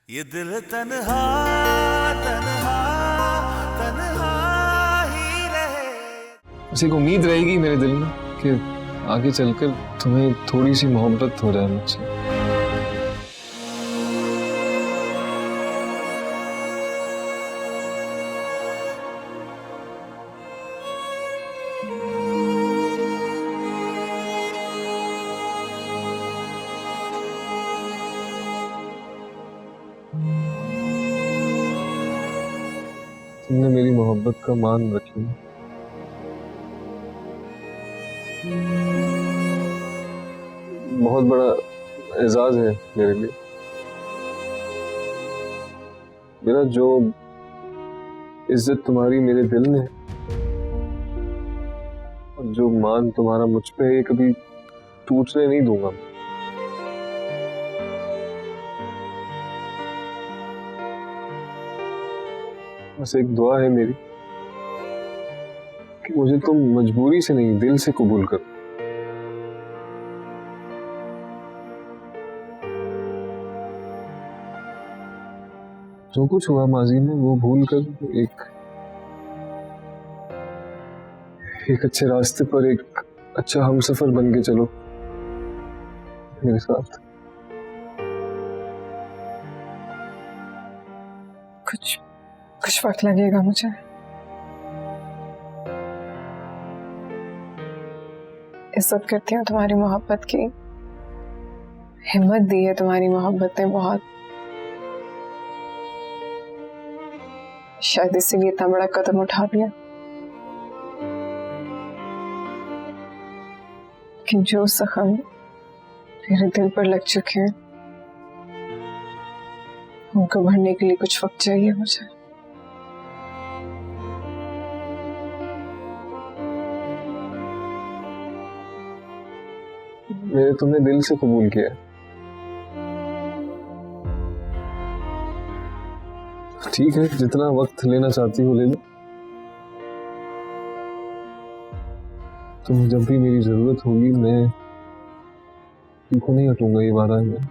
ये दिल तन्हा तन्हा तन्हा ही रहे। बस एक उम्मीद रहेगी मेरे दिल में कि आगे चलकर तुम्हें थोड़ी सी मोहब्बत हो जाए मुझसे। तुमने मेरी मोहब्बत का मान रखी, बहुत बड़ा एजाज है मेरे लिए। मेरा जो इज्जत तुम्हारी मेरे दिल में है और जो मान तुम्हारा मुझ पे है, ये कभी टूटने नहीं दूंगा। बस एक दुआ है मेरी कि मुझे तुम मजबूरी से नहीं, दिल से कबूल करो। जो कुछ हुआ माजी में वो भूल कर एक अच्छे रास्ते पर एक अच्छा हमसफर बन के चलो मेरे साथ। कुछ वक्त लगेगा मुझे। इज्जत करती हूँ तुम्हारी मोहब्बत की, हिम्मत दी है तुम्हारी मोहब्बत ने बहुत। शायद इसीलिए इतना बड़ा कदम उठा लिया। लेकिन जो जख्म मेरे दिल पर लग चुके हैं उनको भरने के लिए कुछ वक्त चाहिए मुझे। मैंने तुम्हें दिल से कबूल किया, ठीक है, जितना वक्त लेना चाहती हो ले लो। तुम्हें जब भी मेरी जरूरत होगी मैं तुमको नहीं हटूंगा, ये वादा है मेरा।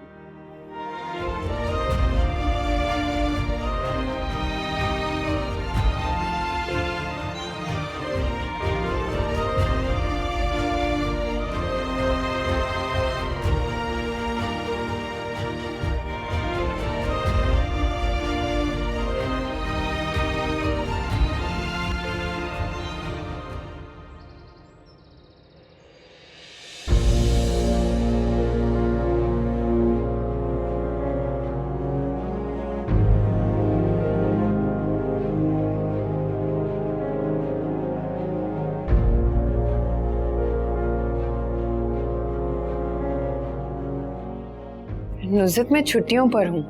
नुज़रत मैं छुट्टियों पर हूँ,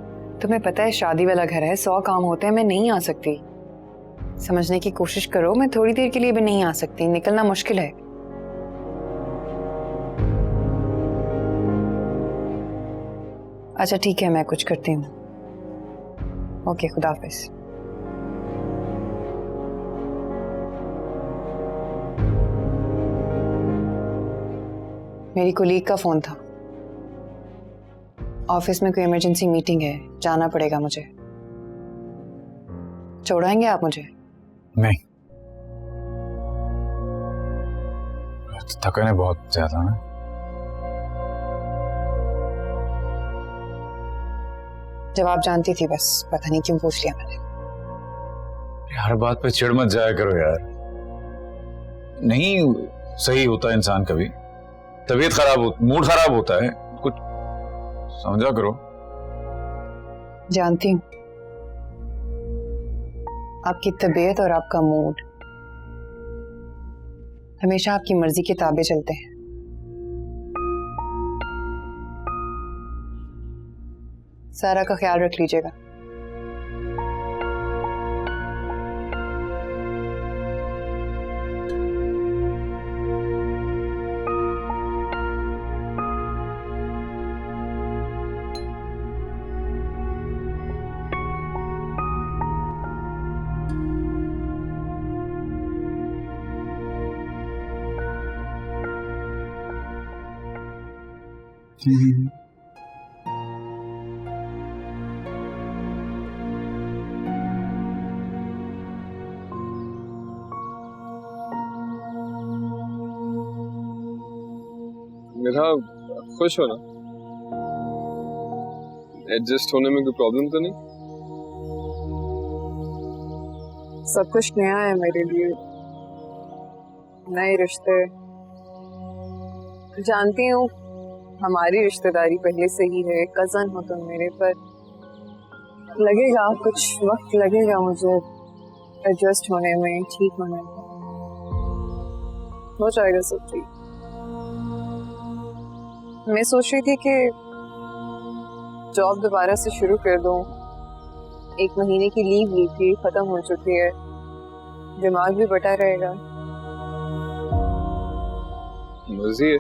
तुम्हें पता है शादी वाला घर है, 100 काम होते हैं, मैं नहीं आ सकती। समझने की कोशिश करो, मैं थोड़ी देर के लिए भी नहीं आ सकती, निकलना मुश्किल है। अच्छा ठीक है, मैं कुछ करती हूँ। ओके, खुदा हाफिज। मेरी कोलीग का फोन था, ऑफिस में कोई इमरजेंसी मीटिंग है, जाना पड़ेगा मुझे। छोड़ाएंगे आप मुझे? नहीं, थकान है बहुत ज्यादा ना। जवाब जानती थी, बस पता नहीं क्यों पूछ लिया मैंने। हर बात पे चिढ़ मत जाया करो यार, नहीं सही होता इंसान, कभी तबीयत खराब हो, मूड खराब होता है, कुछ समझा करो। जानती हूँ आपकी तबीयत और आपका मूड हमेशा आपकी मर्जी के ताबे चलते हैं। सारा का ख्याल रख लीजिएगा। मेरा खुश हो ना? एडजस्ट होने में कोई प्रॉब्लम तो नहीं? सब कुछ नया है मेरे लिए, नए रिश्ते। जानती हूँ हमारी रिश्तेदारी पहले से ही है, कजन हो तुम मेरे, पर लगेगा, कुछ वक्त लगेगा मुझे एडजस्ट होने में, ठीक होने में। हो जाएगा सब ठीक। मैं सोच रही थी कि जॉब दोबारा से शुरू कर दूं। 1 महीने की लीव ली थी, खत्म हो चुकी है, दिमाग भी बटा रहेगा। मर्जी है।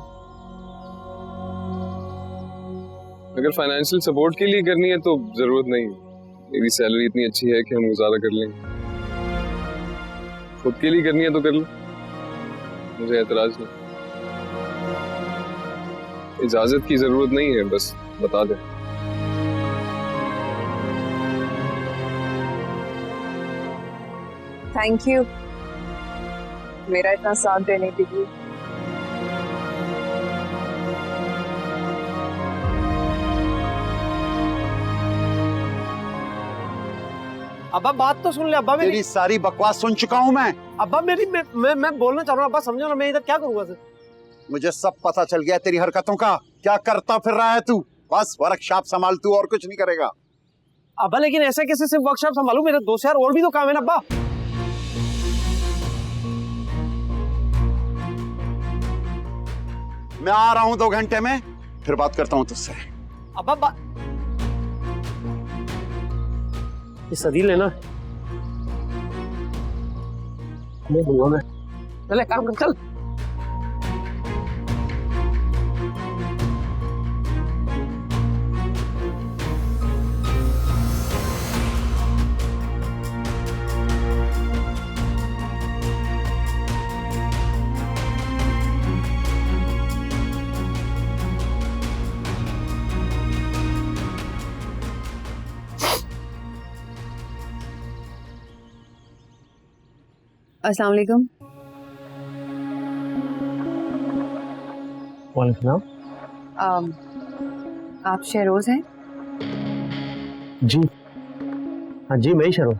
अगर फाइनेंशियल सपोर्ट के लिए करनी है तो जरूरत नहीं। मेरी सैलरी इतनी अच्छी है कि हम गुजारा कर लेंगे। खुद के लिए करनी है तो कर लो, मुझे एतराज नहीं। इजाजत की जरूरत नहीं है, बस बता दे। थैंक यू मेरा इतना साथ देने के लिए। अब्बा बात तो सुन ले अब्बा मेरी। तेरी सारी बकवास सुन चुका हूँ मैं। अब्बा मेरी मैं बोलना चाह रहा हूँ अब्बा, समझो ना, मैं इधर क्या करूँगा? मुझे सब पता चल गया तेरी हरकतों का। क्या करता फिर रहा है तू? बस वर्कशॉप संभाल तू, और कुछ नहीं करेगा। अब्बा लेकिन ऐसे कैसे सिर्फ वर्कशॉप संभालू? मेरे 2 यार और भी तो काम है ना अब्बा। मैं आ रहा हूँ 2 घंटे में, फिर बात करता हूँ तुझसे। अब्बा ये सदी लेना चले काम कर, चल। अस्सलाम वालेकुम। वालेकुम। आप शहरोज हैं? जी हाँ जी, मैं ही शहरोज।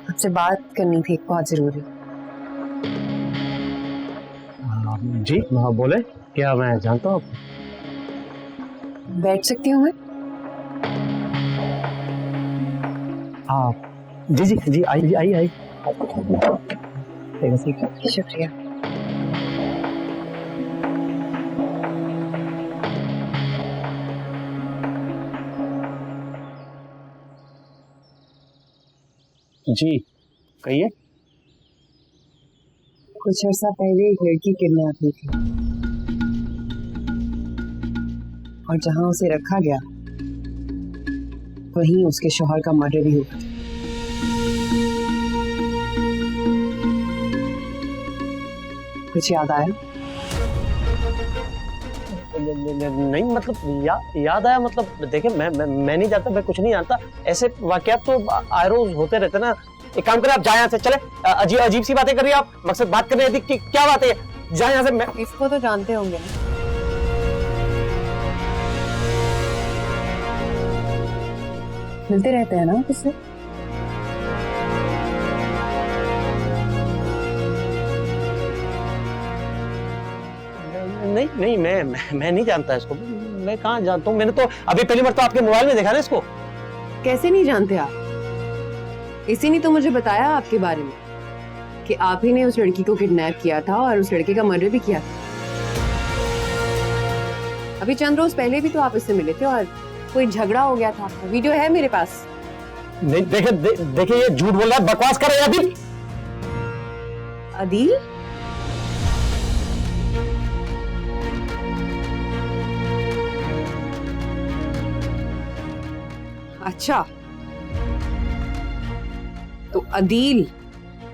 आपसे बात करनी थी बहुत जरूरी। जी हाँ बोले, क्या मैं जानता हूँ? बैठ सकती हूँ मैं? हाँ जी जी जी, आई आई आई। शुक्रिया। जी कहिए। कुछ अर्सा पहले एक लड़की किडनैप हुई थी और जहां उसे रखा गया वहीं उसके शौहर का मर्डर भी हुआ। कुछ याद आया? नहीं मतलब याद आया, मतलब देखिए मैं नहीं जानता, मैं कुछ नहीं जानता। ऐसे वाकयात तो आए रोज होते रहते ना। एक काम करें, आप जाए यहाँ से, चले। अजीब सी बातें कर रही है आप। मकसद बात करने थी कि क्या बात है, जाए यहाँ से। मैं इसको तो जानते होंगे ना? मिलते रहते हैं ना उससे? नहीं मैं नहीं जानता इसको। मैं कहाँ जानता हूँ? मैंने तो अभी पहली बार तो आपके मोबाइल में देखा ना इसको। कैसे नहीं जानते आप? इसी ने तो मुझे बताया आपके बारे में कि आप ही ने उस लड़की को किडनैप किया था और उस लड़के का मर्डर भी किया था। अभी चंद रोज पहले भी तो आप इससे मिले थे और कोई झगड़ा हो गया था। वीडियो है मेरे पास। नहीं देखिए ये झूठ बोल रहा है, बकवास कर रहा है। अभी अदील अच्छा, तो अदील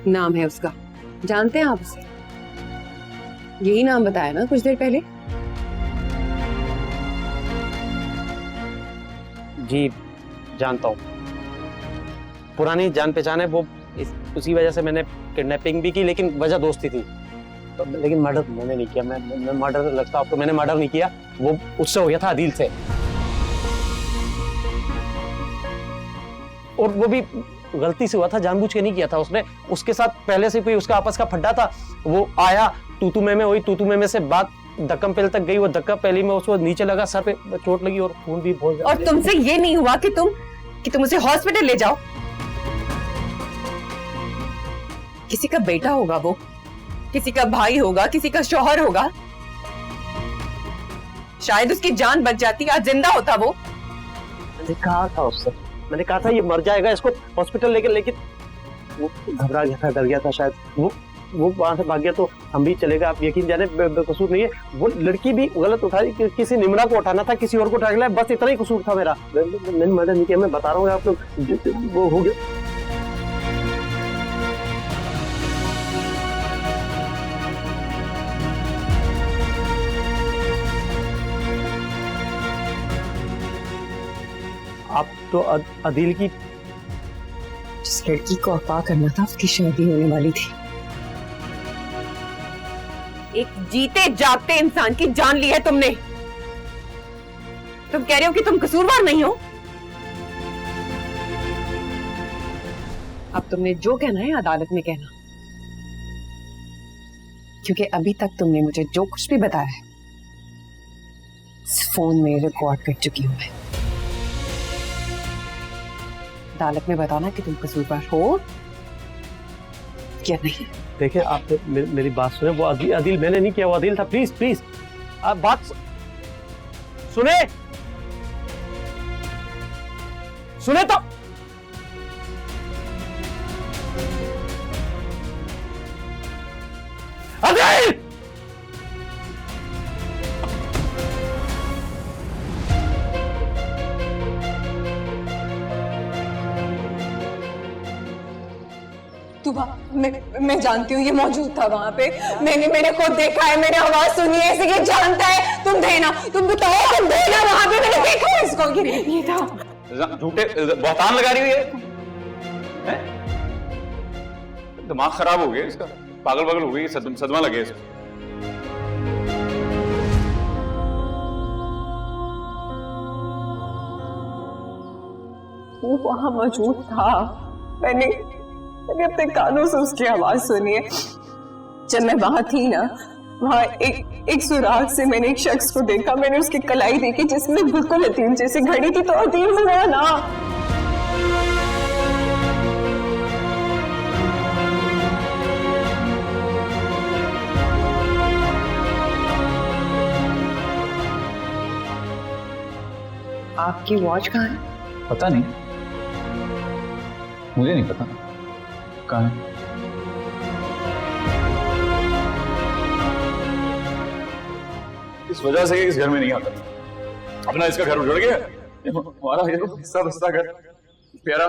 नाम है उसका। जानते हैं आप उसे? यही नाम बताया ना कुछ देर पहले? जी जानता हूँ, पुरानी जान पहचान है वो। उसी वजह से मैंने किडनैपिंग भी की, लेकिन वजह दोस्ती थी। लेकिन मर्डर मैंने नहीं किया। मैं मर्डर लगता आपको, मैंने मर्डर नहीं किया। वो उससे हो गया था, आदिल से, और वो भी गलती से हुआ था, जानबूझ के नहीं किया था उसने। उसके साथ पहले से कोई उसका आपस का फड्डा था। वो आया, तू में हुई, तू में से बात धक्कम पेल तक गई। वो धक्का पहली में उसको नीचे लगा, सर पे चोट लगी और खून भी बहुत। और तुमसे ये नहीं हुआ कि तुम उसे हॉस्पिटल ले जाओ? किसी का बेटा होगा वो, किसी का भाई होगा, किसी का शौहर होगा। शायद उसकी जान बच जाती, आज जिंदा होता वो। मैंने कहा था उससे, मैंने कहा था ये मर जाएगा, इसको हॉस्पिटल लेकिन वो घबरा गया था, डर गया था शायद। वो वहां से भाग गया तो हम भी चलेगा। आप यकीन जाने बेकसूर नहीं है। वो लड़की भी गलत उठाई, किसी निम्रा को उठाना था, किसी और को उठा लिया, बस इतना ही कसूर था मेरा। मैंने मर्डर नहीं किया, मैं बता रहा हूँ आप लोग। वो हो गया। आप तो अदील की, जिस लड़की को अफवाह करना था उसकी शादी होने वाली थी। एक जीते जागते इंसान की जान ली है तुमने। तुम कह रहे हो कि तुम कसूरवार नहीं हो। अब तुमने जो कहना है अदालत में कहना, क्योंकि अभी तक तुमने मुझे जो कुछ भी बताया है इस फोन में रिकॉर्ड कर चुकी हूं मैं। अदालत में बताना कि तुम कसूरवार हो या नहीं। देखिए आप मेरी बात सुने। वो अदील मैंने नहीं किया, वो अदील था। प्लीज आप बात सुने तो। अदील! मैं जानती हूँ ये मौजूद था वहाँ पे। मैंने खुद देखा है, मैंने आवाज सुनी है, इसे ये जानता है। तुम देना, तुम बताओ, तुम देना वहाँ पे। मैंने देखा है इसको, ये था। झूठे बहतान लगा रही है, दिमाग खराब हो गया इसका, पागल हो गई, सदमा लगे इसको। वो वहाँ मौजूद था। मैंने अपने कानों से उसकी आवाज सुनी है। जब मैं वहां थी ना, वहां एक सुराग से मैंने एक शख्स को देखा। मैंने उसकी कलाई देखी जिसमें बिल्कुल अतीम जैसी घड़ी थी। तो अतीम हुआ ना। आपकी वॉच कहाँ है? पता नहीं, मुझे नहीं पता कहाँ है। इस वजह से इस घर में नहीं आता। अपना इसका घर उजड़ गया, हमारा ये हिस्सा बस्ता घर प्यारा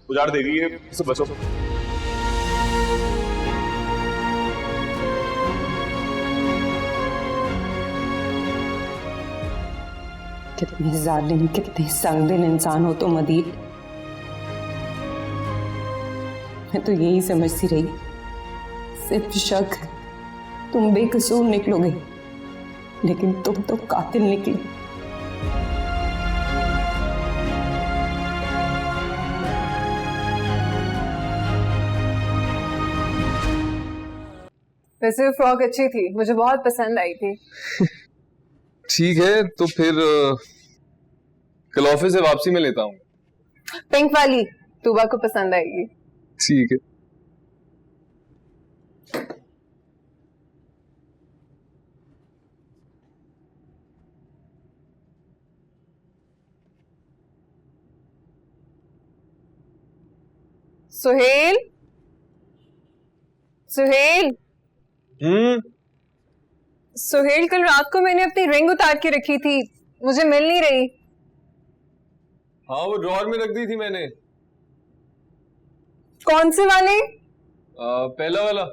उजाड़ दे रही है। इसे बचो। कितने जालिम, कितने संगदिल इंसान हो तुम अदील। मैं तो यही समझती रही, सिर्फ शक तुम बेकसूर निकलोगे, लेकिन तुम तो कातिल निकले। वैसे फ्रॉक अच्छी थी, मुझे बहुत पसंद आई थी। ठीक है, तो फिर कल ऑफिस से वापसी में लेता हूँ। पिंक वाली तूबा को पसंद आएगी। ठीक है। सुहेल, सुहेल, सुहेल, कल रात को मैंने अपनी रिंग उतार के रखी थी, मुझे मिल नहीं रही। हाँ, वो ड्रॉअर में रख दी थी मैंने। कौन से वाले? पहला वाला।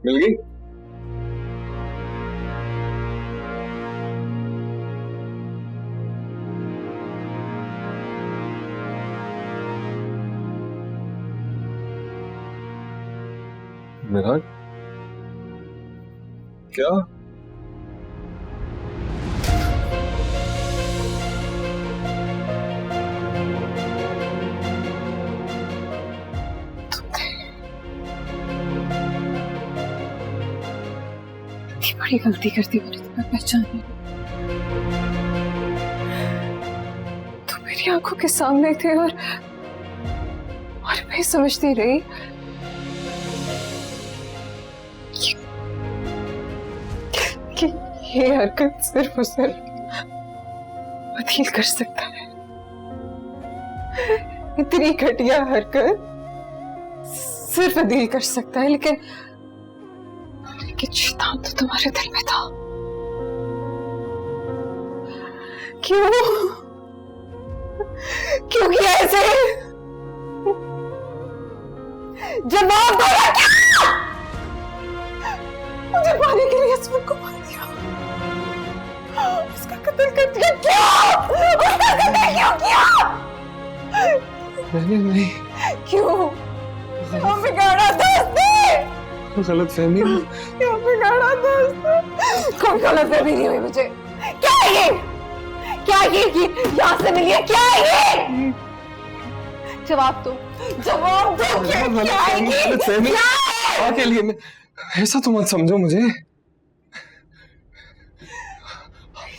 मिल गई? मेरा क्या? बड़ी गलती करती मैंने तुम्हें पहचाना। तुम मेरी आंखों के सामने थे और मैं समझती रही कि ये हरकत सिर्फ उसे अधील कर सकता है। इतनी घटिया हरकत सिर्फ अधील कर सकता है, लेकिन शैतान तो तुम्हारे दिल में था। क्यों क्यों किया ऐसे? जवाब दो ना। क्या मुझे पाने के लिए असफर को मार दिया, उसका कत्ल कर दिया। क्यों उसका कत्ल क्यों किया? नहीं क्यों? हम बिगाड़ा दोस्त ने। गलत फहमी। क्यों बिगाड़ा दोस्त? कोई गलत फहमी नहीं हुई मुझे। क्या है ये? क्या ये यहाँ से मिली है? क्या है ये? जवाब दो, जवाब दो। क्या है ये? गलत फहमी के लिए मैं ऐसा तो मत समझो मुझे।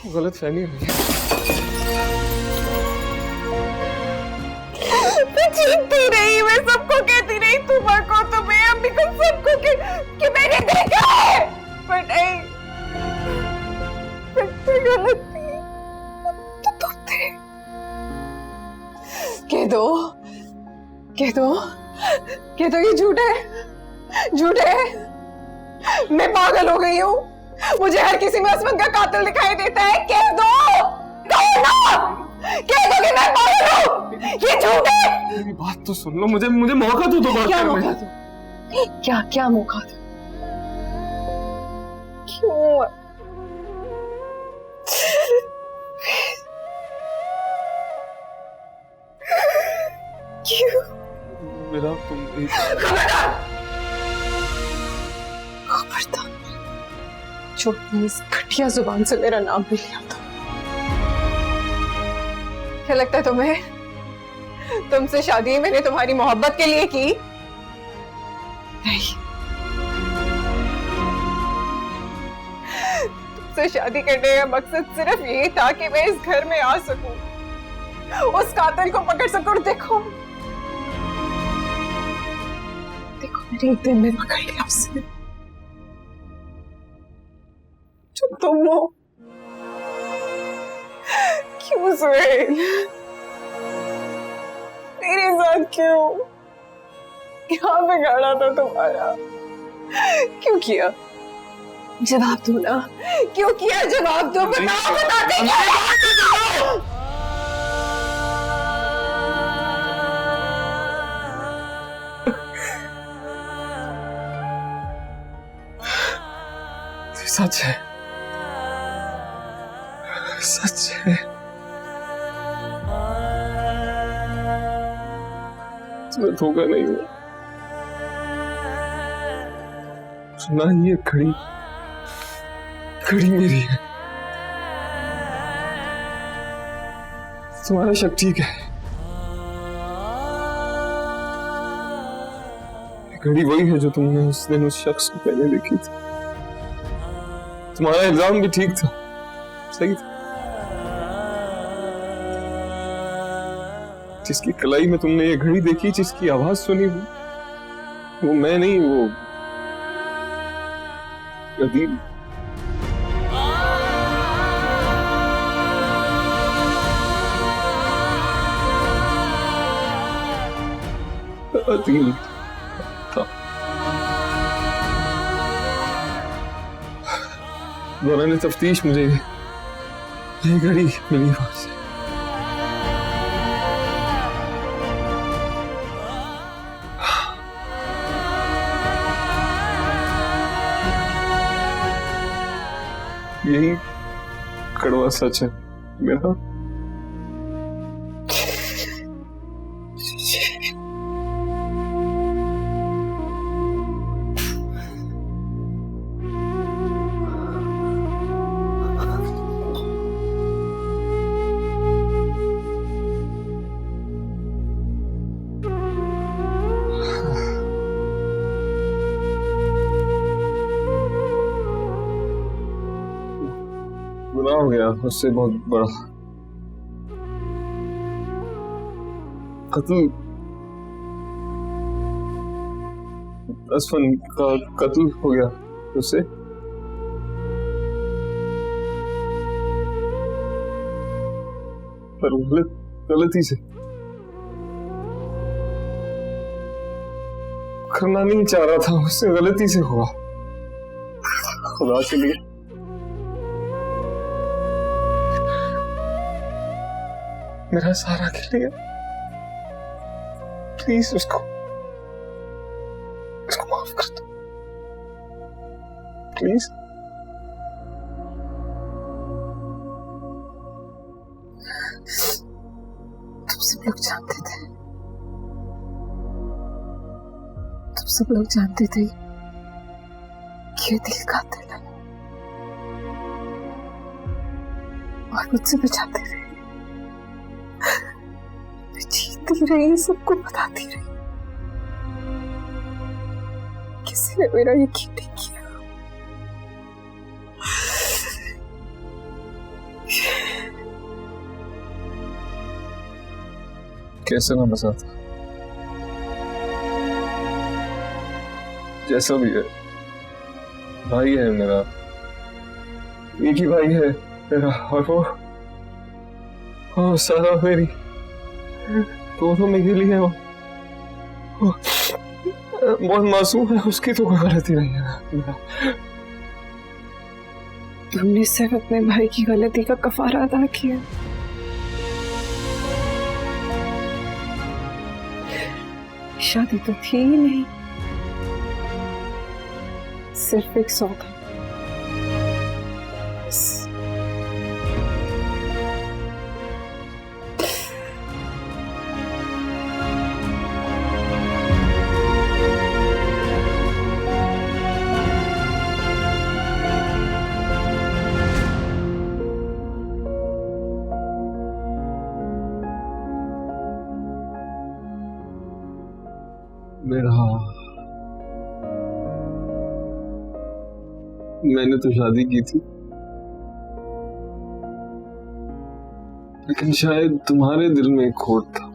गलत फहमी हुई है। चीखती रही, मैं सबको कहती रही, तुम्हारे को, तुम्हें, अम्मी को, सबको कि मैंने देखा है, पर नहीं, गलत थी, तो तुम थे। कह दो ये झूठ है। मैं पागल हो गई हूँ, मुझे हर किसी में असमत का कातिल दिखाई देता है। कह दो ना, कह दो कि मैं पागल हूँ, ये झूठ है। मेरी बात तो सुन लो, मुझे मौका दो बात क्या करने। मौका दो? क्या मौका दो? क्यों? मेरा तुम खबरदार जो इस घटिया जुबान से मेरा नाम भी लिया था। क्या लगता है तुम्हें तुमसे शादी मैंने तुम्हारी मोहब्बत के लिए की? नहीं, तुमसे शादी करने का मकसद सिर्फ ये था कि मैं इस घर में आ सकूं, उस कातिल को पकड़ सकूं। और देखो मैंने एक दिन में पकड़ लिया उसे, जो तुम हो। क्यों सुहेल, मेरे साथ क्यों? क्या बिगाड़ा था तुम्हारा? क्यों किया? जवाब दो ना, क्यों किया? जवाब दो, बताते क्या? सच है, सच है। तुम्हें धोखा नहीं हुआ। सुना, ये घड़ी मेरी है। तुम्हारा शक ठीक है, घड़ी वही है जो तुमने उस दिन उस शख्स को पहले देखी थी। तुम्हारा इल्जाम भी ठीक था, सही था। जिसकी कलाई में तुमने ये घड़ी देखी, जिसकी आवाज सुनी, वो मैं नहीं, वो अदील। अदील था। दौरान तफ्तीश मुझे ये घड़ी मिली वहां से। यही कड़वा सच है मेरा। गुनाह हो गया उससे बहुत बड़ा। कत्ल, असफन का कत्ल हो गया उससे। पर गलती से करना नहीं चाह रहा था, उससे गलती से हुआ। खुदा के लिए मेरा सारा के लिए प्लीज उसको माफ कर दो प्लीज। तुम सब लोग जानते थे, तुम सब लोग जानते थे कि ये दिल कातिल है और मुझसे बचाते थे। मैं जीतती रही, सबको बताती रही, किसी ने मेरा यकीन नहीं किया। कैसे ना बचाता, जैसा भी है भाई है मेरा, एक ही भाई है मेरा, और वो सारा मेरी दोनों में गिली है। वो बहुत मासूम है, उसकी तो कोई गलती नहीं है। तुमने सिर्फ अपने भाई की गलती का कफारा अदा किया। शादी तो थी ही नहीं, सिर्फ एक सौदा। मेरा मैंने तो शादी की थी, लेकिन शायद तुम्हारे दिल में एक खोट था।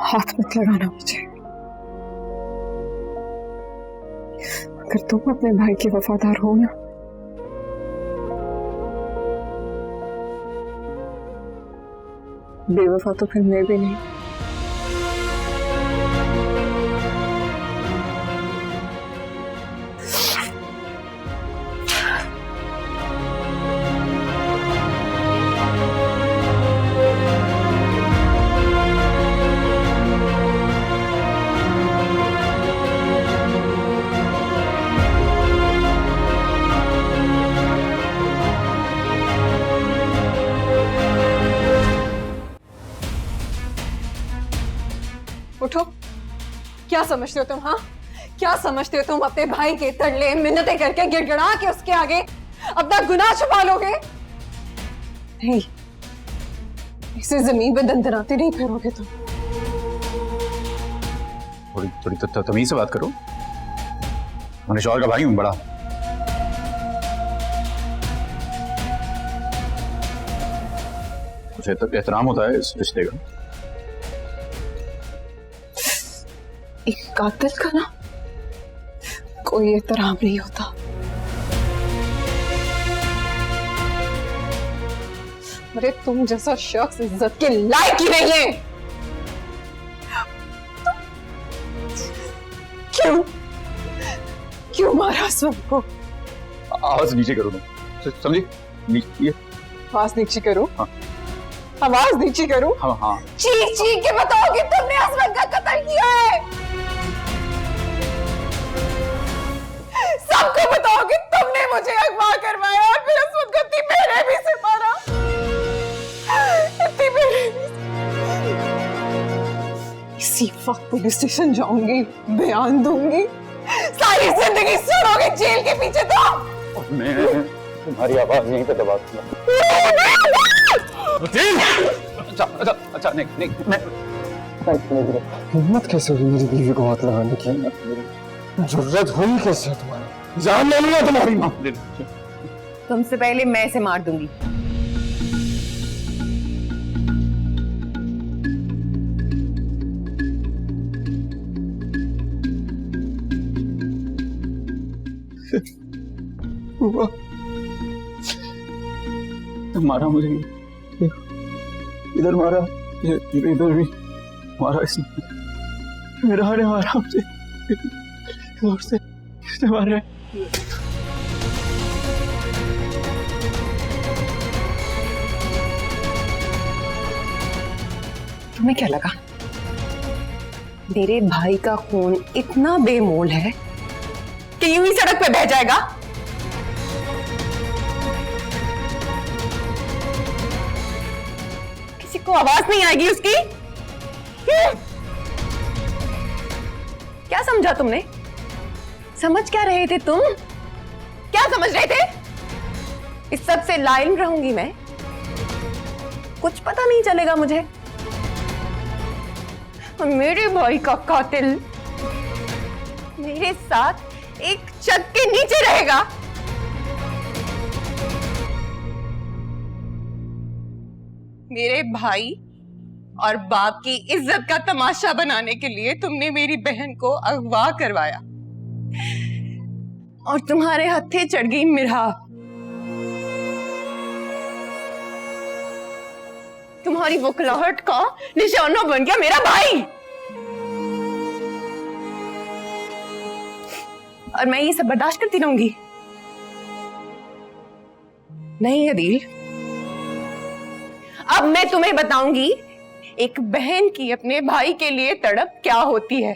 हाथ मत लगाना मुझे। अगर तुम अपने भाई के वफादार हो ना, बेवफा तो फिर मैं भी नहीं। उठो, क्या समझते हो तुम? हाँ, क्या समझते हो तुम? अपने भाई के तरले मिन्नतें करके गिड़गिड़ा के उसके आगे अपना गुनाह छुपा लोगे? नहीं, इसे जमीन पे दंदनाते नहीं फिरोगे तुम। थोड़ी तमीज से बात करो, मैं शौहर का भाई हूं बड़ा। कुछ एहतराम होता है इस रिश्ते का। एक कातिल का ना कोई एहतराम नहीं होता। अरे तुम जैसा शख्स इज्जत के लायक ही नहीं है। क्यों मारा सबको? आवाज नीचे करो तुम, समझी? ये आवाज नीचे करो। हाँ। आवाज नीचे करूं? हाँ हाँ चीख चीख के बताओ कि तुमने असमत का कत्ल किया है। सबको बताओ कि तुमने मुझे अगवा करवाया और फिर असमत गति मेरे भी से मारा। इतनी मेरे भी इसी वक्त पुलिस स्टेशन जाऊंगी, बयान दूंगी, सारी जिंदगी सुनोगे जेल के पीछे। तो मैं तुम्हारी आवाज यहीं पे दबा दूंगा। अच्छा अच्छा अच्छा नहीं नहीं मैं हिम्मत कैसे हुई मेरी बीवी को हाथ लगाने की? जरूरत हुई कैसे तुम्हारी? जान ले लिया तुम्हारी। तुमसे पहले मैं इसे मार दूंगी। मारा मुझे, इधर मारा, इधर भी मारा इसने, मेरा ने मारा मुझे, जोर से मारा। तुम्हें क्या लगा मेरे भाई का खून इतना बेमोल है कि यूं ही सड़क पे बह जाएगा? किसी को आवाज नहीं आएगी उसकी? क्या समझा तुमने? समझ क्या रहे थे तुम? क्या समझ रहे थे? इस सब से लाइन रहूंगी मैं, कुछ पता नहीं चलेगा मुझे। मेरे भाई का कातिल मेरे साथ एक छत के नीचे रहेगा। मेरे भाई और बाप की इज्जत का तमाशा बनाने के लिए तुमने मेरी बहन को अगवा करवाया और तुम्हारे हत्थे चढ़ गई मिरा। तुम्हारी वकलाहट का निशाना बन गया मेरा भाई। और मैं ये सब बर्दाश्त करती रहूंगी? नहीं अदील, अब मैं तुम्हें बताऊंगी एक बहन की अपने भाई के लिए तड़प क्या होती है।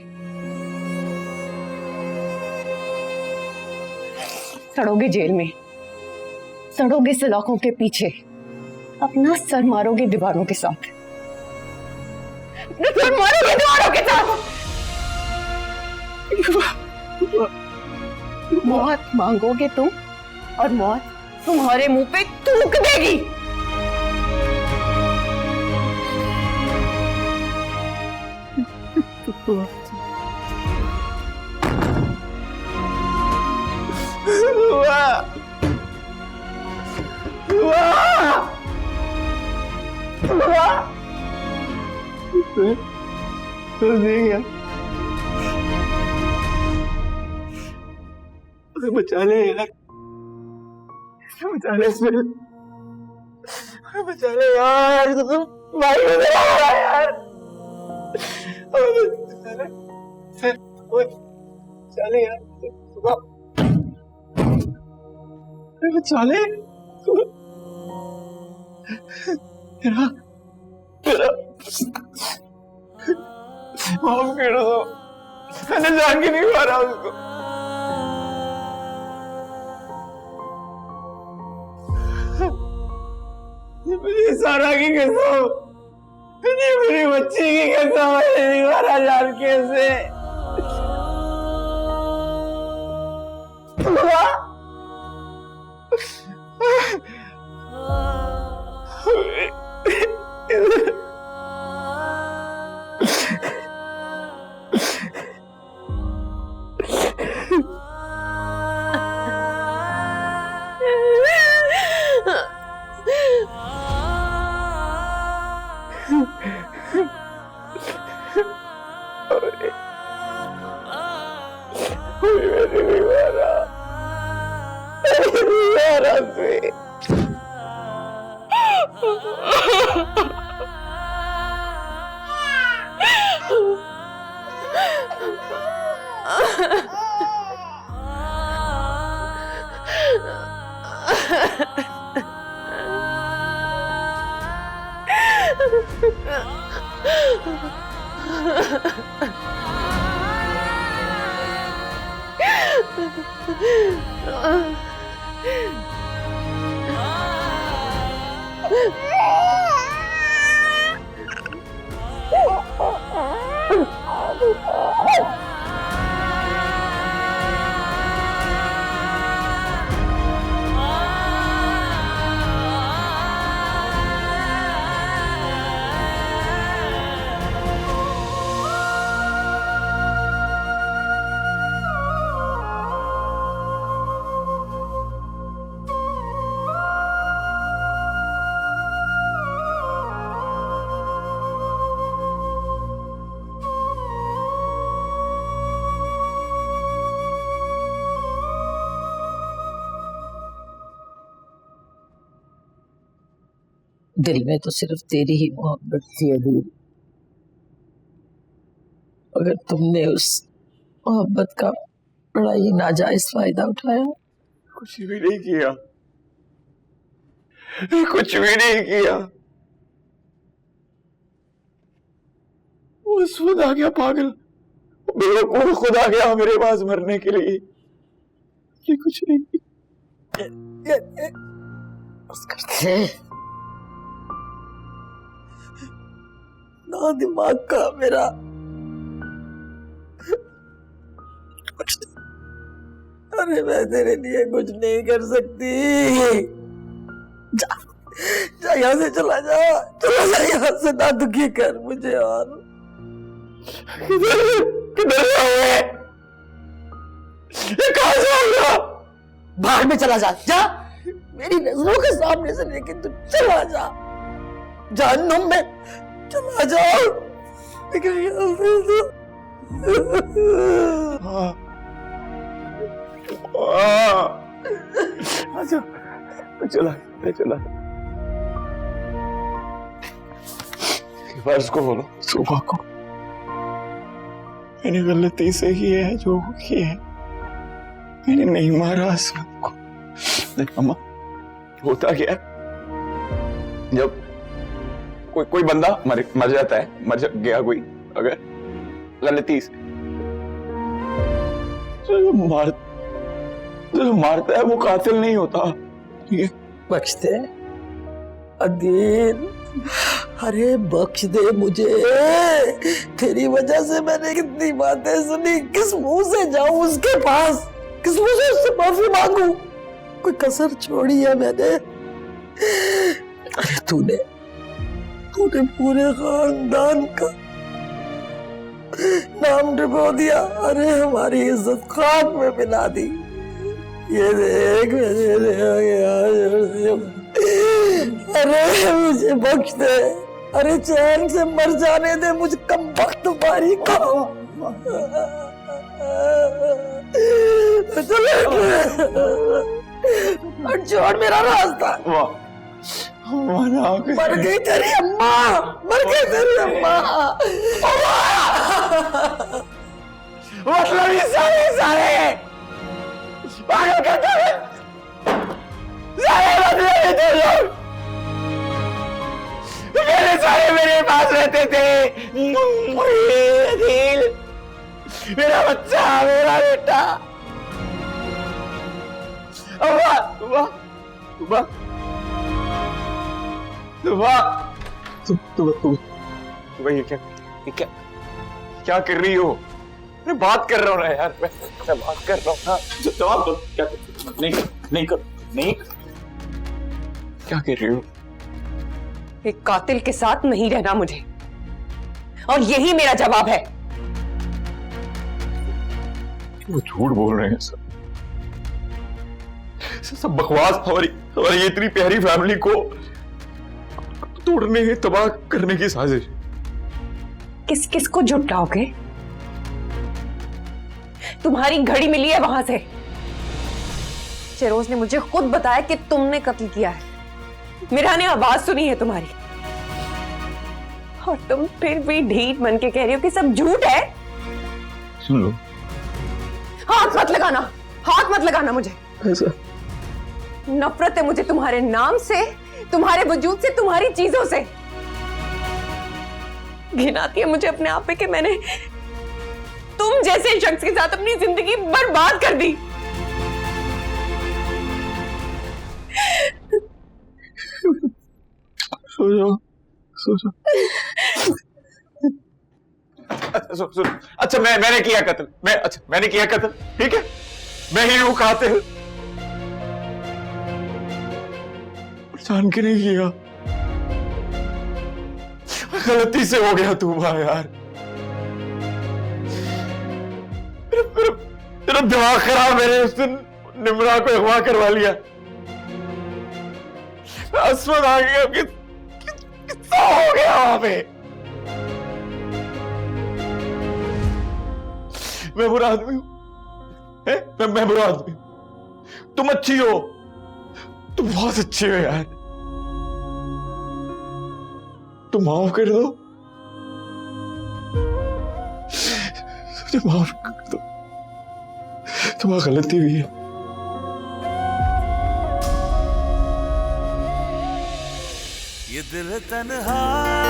सड़ोगे जेल में, सड़ोगे सलाखों के पीछे, अपना सर मारोगे दीवारों के साथ, सर मारोगे दीवारों के साथ। मौत मांगोगे तुम और मौत तुम्हारे मुंह पे थूक देगी। बचा ले यार, बचा ले इसमें, बचा ले यार, भाई यार, बचा ले यार, बचा ले मेरा माफ कर दो, मैंने जान के नहीं मारा उसको। मेरी सारा की कसम, मेरी बच्ची की कसम, मैंने नहीं मारा जान के उसे। दिल में तो सिर्फ तेरी ही मोहब्बत थी अदील। अगर तुमने उस मोहब्बत का बड़ा ही नाजायज फायदा उठाया। कुछ भी नहीं किया, कुछ भी नहीं किया। वो खुद आ गया पागल, बेवकूफ खुद आ गया मेरे पास मरने के लिए। ये कुछ नहीं करते ना दिमाग का मेरा। अरे मैं तेरे लिए कुछ नहीं कर सकती। जा, जा यहाँ से चला जा, चला जा यहाँ से, ना दुखी कर मुझे। और किधर है? ये कहाँ से आएगा? बाहर में चला जा, जा मेरी नजरों के सामने से, लेकिन तू चला जा, जहन्नुम में चला जाओ। अच्छा चला चला। फर्ज को बोलो, सुबह को मैंने गलती से की है जो की है। मैंने नहीं मारा आसमान को। देख अम्मा, होता क्या है जब कोई बंदा मर जाता है, गया कोई अगर गलती से, जो मारता है वो कातिल नहीं होता। ठीक है, बख्श दे अदील, अरे बख्श दे मुझे। तेरी वजह से मैंने कितनी बातें सुनी। किस मुंह से जाऊं उसके पास, किस मुंह से उससे माफी मांगू? कोई कसर छोड़ी है मैंने? अरे तूने पूरे खानदान का नाम डुबो दिया। अरे हमारी इज्जत खाक में मिला दी। ये देख अरे मुझे बख्श दे, अरे चैन से मर जाने दे मुझे कमबख्त तुम्हारी को। छोड़ मेरा रास्ता। मर गई तेरी अम्मा, मर गई तेरी अम्मा। मतलब ये सारे पागल करते हैं, सारे मतलब थे लोग। मेरे पास रहते थे। मेरा बच्चा, मेरा बेटा। क्या कर रही हो? मैं बात कर रहा हूँ ना यार, मैं बात कर रहा हूँ ना। जवाब दो, क्या नहीं क्या कर रही हो? एक कातिल के साथ नहीं रहना मुझे, और यही मेरा जवाब है। वो झूठ बोल रहे हैं सब बकवास। हमारी ये इतनी प्यारी फैमिली को तोड़ने, तबाह करने की साजिश। किस किस को झुटलाओगे? तुम्हारी घड़ी मिली है वहां से। शेरोज ने मुझे खुद बताया कि तुमने कत्ल किया है। मीरा ने आवाज सुनी है तुम्हारी, और तुम फिर भी ढीठ बन के कह रही हो कि सब झूठ है। सुन लो, हाथ मत लगाना, हाथ मत लगाना मुझे। ऐसा नफरत है मुझे तुम्हारे नाम से, तुम्हारे वजूद से, तुम्हारी चीजों से। घिन आती है मुझे अपने आप पे कि मैंने तुम जैसे शख्स के साथ अपनी जिंदगी बर्बाद कर दी। सो जाओ, सो जाओ। अच्छा मैंने किया कत्ल, मैंने किया कत्ल, ठीक है, मैं ही हूं कातिल। जान के नहीं किया, गलती से हो गया तू भाई यार। मेरा दिमाग खराब, मैंने उस दिन निम्रा को अगवा करवा लिया। अस्मद आ गया, कितना हो गया वहां पे। मैं बुरा आदमी हूं, मैं बुरा आदमी हूं। तुम अच्छी हो, तुम बहुत अच्छी हो यार। तुम माफ कर दो, मुझे माफ कर दो, तुम्हारी गलती हुई है। ये दिल तन्हा